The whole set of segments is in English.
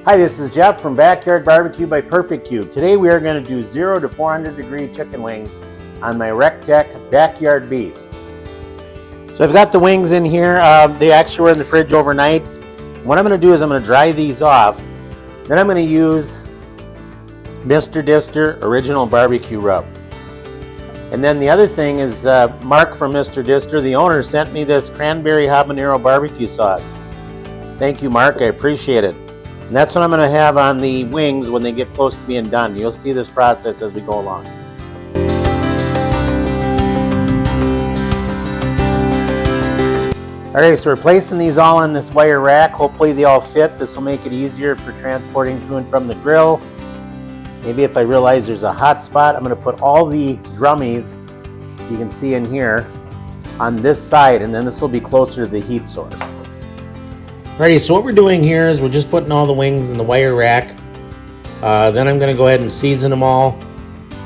Hi, this is Jeff from Backyard Barbecue by Purrfect. Today we are going to do 0 to 400 degree chicken wings on my Rectech Backyard Beast. So I've got the wings in here. They actually were in the fridge overnight. What I'm going to do is I'm going to dry these off. Then I'm going to use Mr. Dister Original Barbecue Rub. And then the other thing is Mark from Mr. Dister, the owner, sent me this cranberry habanero barbecue sauce. Thank you, Mark. I appreciate it. And that's what I'm going to have on the wings when they get close to being done. You'll see this process as we go along. Alright, so we're placing these all on this wire rack. Hopefully they all fit. This will make it easier for transporting to and from the grill. Maybe if I realize there's a hot spot, I'm going to put all the drummies you can see in here on this side, and then this will be closer to the heat source. Alrighty, so what we're doing here is we're just putting all the wings in the wire rack. Then I'm going to go ahead and season them all.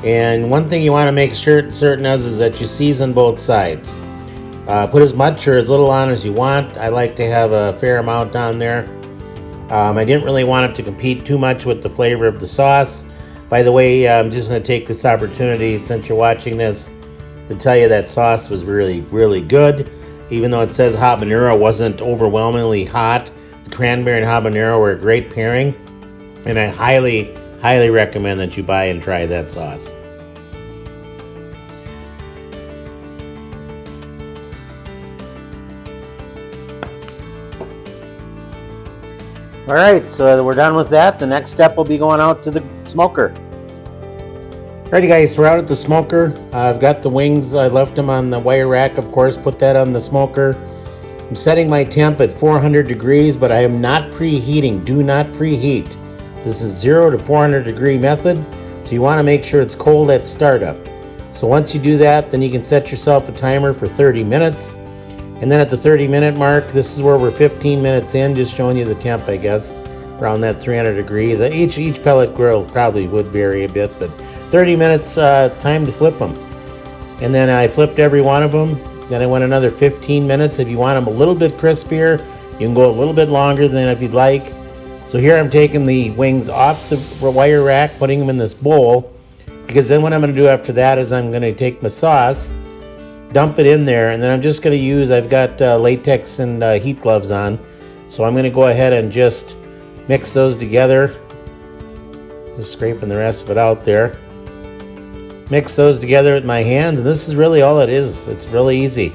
And one thing you want to make certain is that you season both sides. Put as much or as little on as you want. I like to have a fair amount on there. I didn't really want it to compete too much with the flavor of the sauce. By the way, I'm just going to take this opportunity, since you're watching this, to tell you that sauce was really, really good. Even though it says habanero wasn't overwhelmingly hot, the cranberry and habanero were a great pairing. And I highly, highly recommend that you buy and try that sauce. Alright, so we're done with that. The next step will be going out to the smoker. Alrighty guys, so we're out at the smoker. I've got the wings, I left them on the wire rack, of course, put that on the smoker. I'm setting my temp at 400 degrees, but I am not preheating. Do not preheat. This is 0 to 400 degree method, so you want to make sure it's cold at startup. So once you do that, then you can set yourself a timer for 30 minutes. And then at the 30-minute mark, this is where we're 15 minutes in, just showing you the temp, I guess, around that 300 degrees. Each pellet grill probably would vary a bit, but 30 minutes time to flip them. And then I flipped every one of them. Then I went another 15 minutes. If you want them a little bit crispier, you can go a little bit longer than if you'd like. So here I'm taking the wings off the wire rack, putting them in this bowl, because then what I'm going to do after that is I'm going to take my sauce, dump it in there, and then I'm just going to use, I've got latex and heat gloves on, so I'm going to go ahead and just mix those together. Just scraping the rest of it out there. Mix those together with my hands, and this is really all it is. It's really easy.